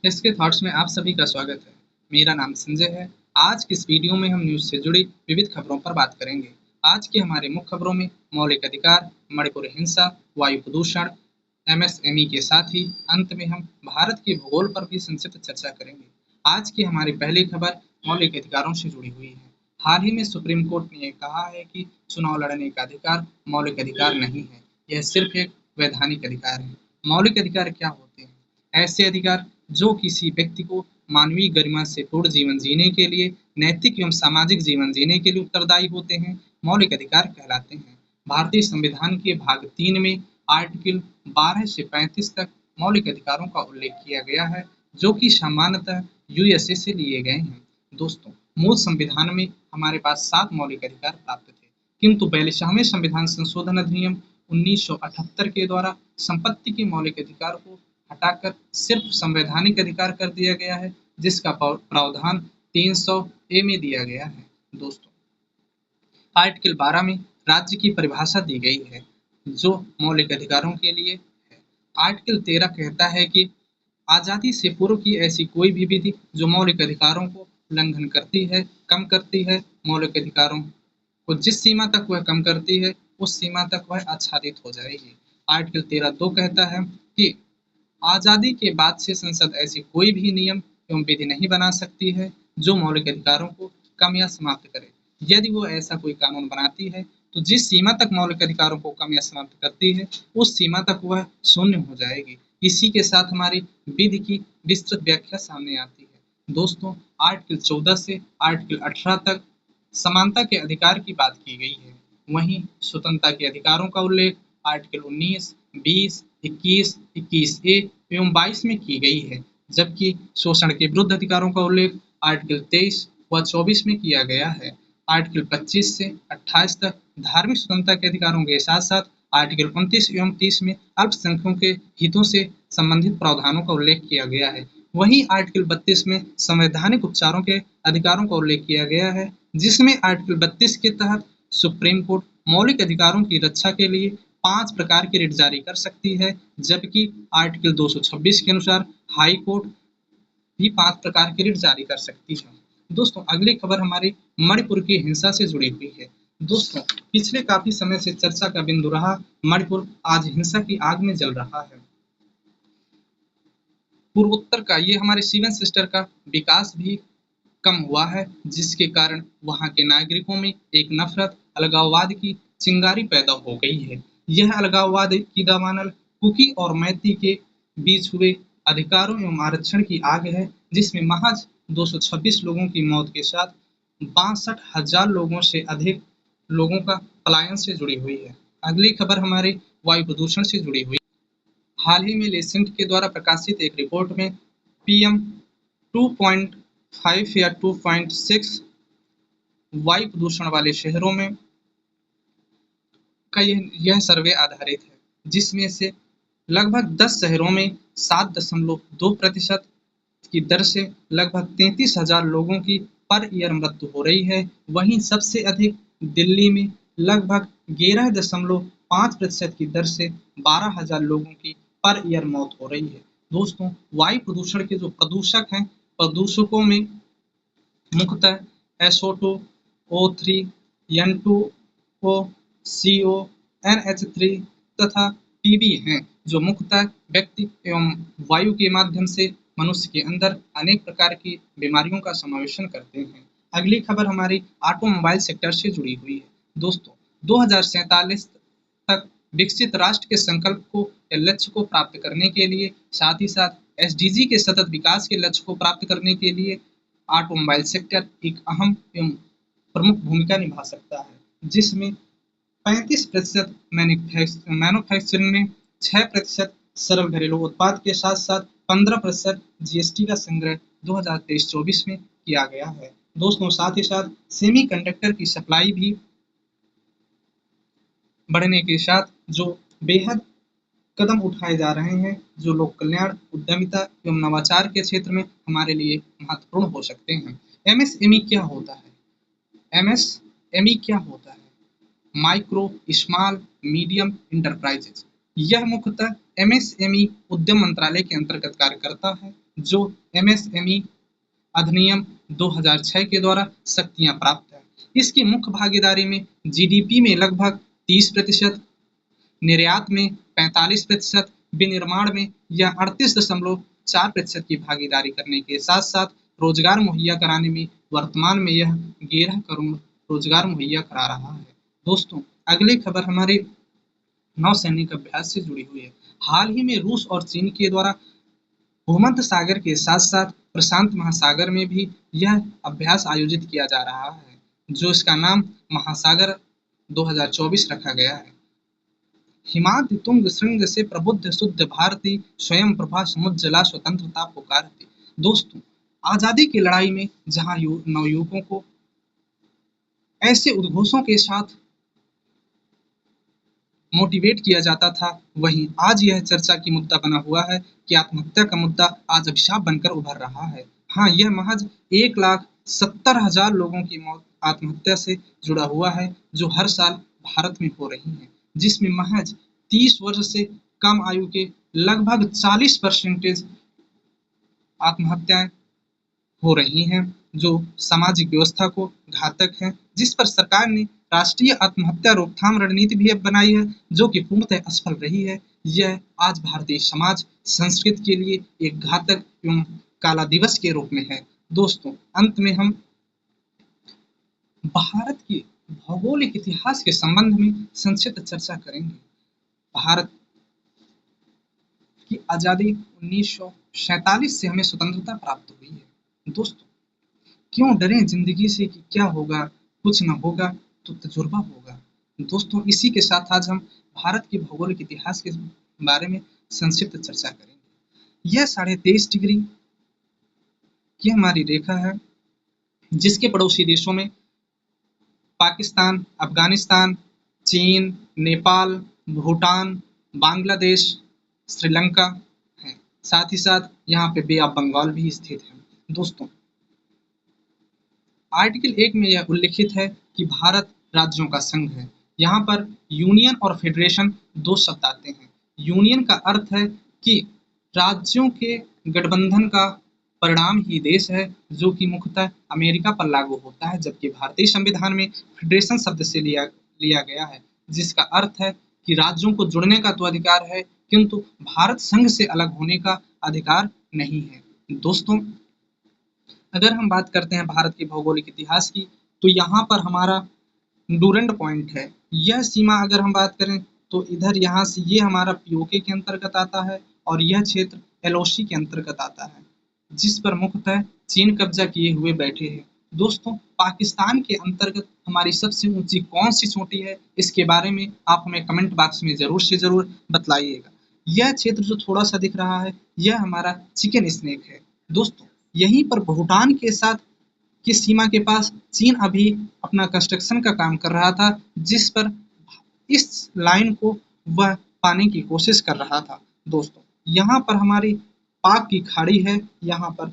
इसके थॉट्स में आप सभी का स्वागत है। मेरा नाम संजय है। आज की इस वीडियो में हम न्यूज़ से जुड़ी विविध खबरों पर बात करेंगे। आज की हमारी मुख्य खबरों में मौलिक अधिकार, मणिपुर हिंसा, वायु प्रदूषण, एमएसएमई के साथ ही अंत में हम भारत के भूगोल पर भी संक्षिप्त चर्चा करेंगे। आज की हमारी पहली खबर मौलिक अधिकारों से जुड़ी हुई है। हाल ही में सुप्रीम कोर्ट ने कहा है कि चुनाव लड़ने का अधिकार मौलिक अधिकार नहीं है, यह सिर्फ एक वैधानिक अधिकार है। मौलिक अधिकार क्या होते हैं? ऐसे अधिकार जो किसी व्यक्ति को मानवीय गरिमा से पूर्ण जीवन जीने के लिए, नैतिक एवं सामाजिक जीवन जीने के लिए उत्तरदायी होते हैं, मौलिक अधिकार कहलाते हैं। भारतीय संविधान के भाग 3 में आर्टिकल 12 से 35 तक मौलिक अधिकारों का उल्लेख किया गया है, जो कि सामान्यतः यूएसए से लिए गए हैं। दोस्तों, मूल संविधान में हमारे पास 7 मौलिक अधिकार प्राप्त थे, किंतु 42वें संविधान संशोधन अधिनियम 1978 के द्वारा संपत्ति के मौलिक अधिकार को हटाकर सिर्फ संवैधानिक अधिकार कर दिया गया है, जिसका प्रावधान 300 ए में दिया गया है। दोस्तों, आर्टिकल 12 में राज्य की परिभाषा दी गई है, जो मौलिक अधिकारों के लिए है। आर्टिकल 13 कहता है कि आज़ादी से पूर्व की ऐसी कोई भी विधि जो मौलिक अधिकारों को उल्लंघन करती है, कम करती है, मौलिक अधिकारों को जिस सीमा तक वह कम करती है, उस सीमा तक वह आच्छादित हो जाएगी। आर्टिकल 13(2) कहता है कि आज़ादी के बाद से संसद ऐसी कोई भी नियम एवं विधि नहीं बना सकती है जो मौलिक अधिकारों को कम या समाप्त करे। यदि वो ऐसा कोई कानून बनाती है तो जिस सीमा तक मौलिक अधिकारों को कम या समाप्त करती है, उस सीमा तक वह शून्य हो जाएगी। इसी के साथ हमारी विधि की विस्तृत व्याख्या सामने आती है। दोस्तों, आर्टिकल 14 से आर्टिकल 18 तक समानता के अधिकार की बात की गई है। वहीं स्वतंत्रता के अधिकारों का उल्लेख आर्टिकल 19, 20, 21, 21A एवं 22 में की गई है, जबकि शोषण के विरुद्ध अधिकारों का उल्लेख आर्टिकल 23 व 24 में किया गया है। आर्टिकल 25 से 28 तक धार्मिक स्वतंत्रता के अधिकारों के साथ साथ आर्टिकल 29 एवं 30 में अल्पसंख्यकों के हितों से संबंधित प्रावधानों का उल्लेख किया गया है। वहीं आर्टिकल 32 में संवैधानिक उपचारों के अधिकारों का उल्लेख किया गया है, जिसमें आर्टिकल 32 के तहत सुप्रीम कोर्ट मौलिक अधिकारों की रक्षा के लिए 5 प्रकार की रिट जारी कर सकती है, जबकि आर्टिकल 226 के अनुसार हाई कोर्ट भी 5 प्रकार की रिट जारी कर सकती है। दोस्तों, अगली खबर हमारी मणिपुर की हिंसा से जुड़ी हुई है। दोस्तों, पिछले काफी समय से चर्चा का बिंदु रहा मणिपुर आज हिंसा की आग में जल रहा है। पूर्वोत्तर का ये हमारे 7 सिस्टर का विकास भी कम हुआ है, जिसके कारण वहां के नागरिकों में एक नफरत, अलगाववाद की चिंगारी पैदा हो गई है। यह अलगाववाद की दावानल कुकी और मैती के बीच हुए अधिकारों एवं आरक्षण की आग है, जिसमें महज 226 लोगों की मौत के साथ 62,000 लोगों से अधिक लोगों का पलायन से जुड़ी हुई है। अगली खबर हमारे वायु प्रदूषण से जुड़ी हुई। हाल ही में लेसेंट के द्वारा प्रकाशित एक रिपोर्ट में PM 2.5 या 2.6 वायु प्रदूषण वाले शहरों में का यह सर्वे आधारित है, जिसमें से लगभग 10 शहरों में 7.2% की दर से लगभग 33,000 लोगों की पर ईयर मृत्यु हो रही है। वहीं सबसे अधिक दिल्ली में लगभग 11.5% की दर से 12,000 लोगों की पर ईयर मौत हो रही है। दोस्तों, वायु प्रदूषण के जो प्रदूषक हैं, प्रदूषकों में मुख्यतः SO2, O3, N2O, CO, NH3 तथा PB हैं, जो मुख्यतः व्यक्ति एवं वायु के माध्यम से मनुष्य के अंदर अनेक प्रकार की बीमारियों का समावेशन करते हैं। अगली खबर हमारी ऑटोमोबाइल सेक्टर से जुड़ी हुई है। दोस्तों, 2047 तक विकसित राष्ट्र के संकल्प को या लक्ष्य को प्राप्त करने के लिए, साथ ही साथ SDG के सतत विकास के लक्ष्य को प्राप्त करने के लिए ऑटोमोबाइल सेक्टर एक अहम एवं प्रमुख भूमिका निभा सकता है, जिसमें 35% मैन्युफैक्चरिंग में, 6% सरल घरेलू उत्पाद के साथ साथ 15% GST का संग्रह 2023-24 में किया गया है। दोस्तों, साथ ही साथ सेमीकंडक्टर की सप्लाई भी बढ़ने के साथ जो बेहद कदम उठाए जा रहे हैं, जो लोक कल्याण, उद्यमिता एवं नवाचार के क्षेत्र में हमारे लिए महत्वपूर्ण हो सकते हैं। MSME क्या होता है? MSME क्या होता है? Micro, small, medium enterprises. यह मुख्यतः MSME उद्यम मंत्रालय के अंतर्गत कार्य करता है, जो MSME अधिनियम 2006 के द्वारा शक्तियां प्राप्त है। इसकी मुख्य भागीदारी में GDP में लगभग 30%, निर्यात में 45%, विनिर्माण में यह 38.4% की भागीदारी करने के साथ साथ रोजगार मुहैया कराने में वर्तमान में यह 11 करोड़ रोजगार मुहैया करा रहा है। दोस्तों, अगली खबर हमारे नौसैनिक अभ्यास से जुड़ी हुई है। हाल ही में रूस और चीन के द्वारा भूमध्य सागर के साथ साथ प्रशांत महासागर में भी यह अभ्यास आयोजित किया जा रहा है, जो इसका नाम महासागर 2024 रखा गया है। हिमाद्रि तुंग श्रृंग से प्रबुद्ध शुद्ध भारती, स्वयं प्रभा समुज्ज्वला स्वतंत्रता पुकारती। दोस्तों, आजादी की लड़ाई में जहां नवयुवकों को ऐसे उद्घोषों के साथ मोटिवेट किया जाता था, वहीं आज यह चर्चा की मुद्दा बना हुआ है कि आत्महत्या का मुद्दा आज अभिशाप बनकर उभर रहा है। हाँ, यह महज 1,70,000 लोगों की मौत आत्महत्या से जुड़ा हुआ है, जो हर साल भारत में हो रही है, जिसमें महज 30 वर्ष से कम आयु के लगभग 40% आत्महत्याएं हो रही हैं, जो सामाजिक व्यवस्था को घातक है, जिस पर सरकार ने राष्ट्रीय आत्महत्या रोकथाम रणनीति भी अब बनाई है, जो कि पूर्णतः असफल रही है। यह आज भारतीय समाज संस्कृति के लिए एक घातक एवं काला दिवस के रूप में है। दोस्तों, अंत में हम भारत के भौगोलिक इतिहास के संबंध में संक्षिप्त चर्चा करेंगे। भारत की आजादी 1947 से हमें स्वतंत्रता प्राप्त हुई है। दोस्तों, क्यों डरें जिंदगी से कि क्या होगा, कुछ न होगा तो तजुर्बा होगा। दोस्तों, इसी के साथ आज हम भारत के भौगोलिक इतिहास के बारे में संक्षिप्त चर्चा करेंगे। यह 23.5 डिग्री की हमारी रेखा है, जिसके पड़ोसी देशों में पाकिस्तान, अफगानिस्तान, चीन, नेपाल, भूटान, बांग्लादेश, श्रीलंका है। साथ ही साथ यहाँ पे बे ऑफ बंगाल भी स्थित है। दोस्तों, आर्टिकल 1 में यह उल्लिखित है कि भारत राज्यों का संघ है। यहाँ पर यूनियन और फेडरेशन दो शब्द आते हैं। यूनियन का अर्थ है कि राज्यों के गठबंधन का परिणाम ही देश है, जो कि मुख्यतः अमेरिका पर लागू होता है, जबकि भारतीय संविधान में फेडरेशन शब्द से लिया गया है, जिसका अर्थ है कि राज्यों को जुड़ने का तो अधिकार है, किंतु भारत संघ से अलग होने का अधिकार नहीं है। दोस्तों, अगर हम बात करते हैं भारत के भौगोलिक इतिहास की, तो यहाँ पर हमारा डूरंड पॉइंट है। यह सीमा अगर हम बात करें तो इधर यहाँ से ये हमारा पीओके के अंतर्गत आता है और यह क्षेत्र एलओसी के अंतर्गत आता है, जिस पर मुख्यतः चीन कब्जा किए हुए बैठे हैं। दोस्तों, पाकिस्तान के अंतर्गत हमारी सबसे ऊंची कौन सी चोटी है, इसके बारे में आप हमें कमेंट बॉक्स में जरूर से जरूर बतलाइएगा। यह क्षेत्र जो थोड़ा सा दिख रहा है, यह हमारा चिकन स्नेक है। दोस्तों, यहीं पर भूटान के साथ की सीमा के पास चीन अभी अपना कंस्ट्रक्शन का काम कर रहा था, जिस पर इस लाइन को वह पाने की कोशिश कर रहा था। दोस्तों, यहाँ पर हमारी पाक की खाड़ी है, यहाँ पर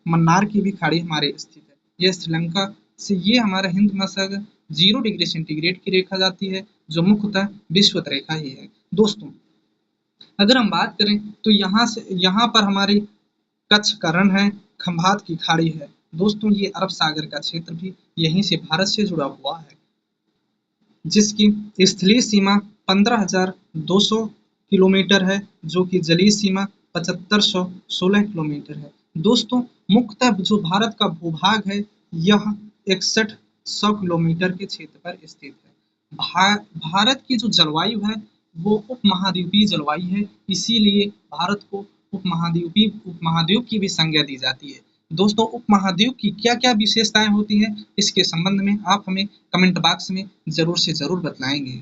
मन्नार की भी खाड़ी हमारे स्थित है। यह श्रीलंका से ये हमारा हिंद महासागर 0 डिग्री सेंटीग्रेड की रेखा जाती है, जो मुख्यतः विषुवत रेखा ही है। दोस्तों, अगर हम बात करें तो यहाँ पर हमारी कच्छ का रण है, खंभात की खाड़ी है। दोस्तों, ये अरब सागर का क्षेत्र भी यहीं से भारत से जुड़ा हुआ है, जिसकी स्थलीय सीमा 15,200 किलोमीटर है, जो कि जलीय सीमा 7,516 किलोमीटर है। दोस्तों, मुख्यतः जो भारत का भूभाग है, यह 6100 किलोमीटर के क्षेत्र पर स्थित है। भारत की जो जलवायु है, वो उपमहाद्वीपीय जलवायु है, इसीलिए भारत को उपमहाद्वीप की भी संज्ञा दी जाती है। दोस्तों, उपमहाद्वीप की क्या क्या विशेषताएं होती हैं, इसके संबंध में आप हमें कमेंट बॉक्स में जरूर से जरूर बतलाएंगे।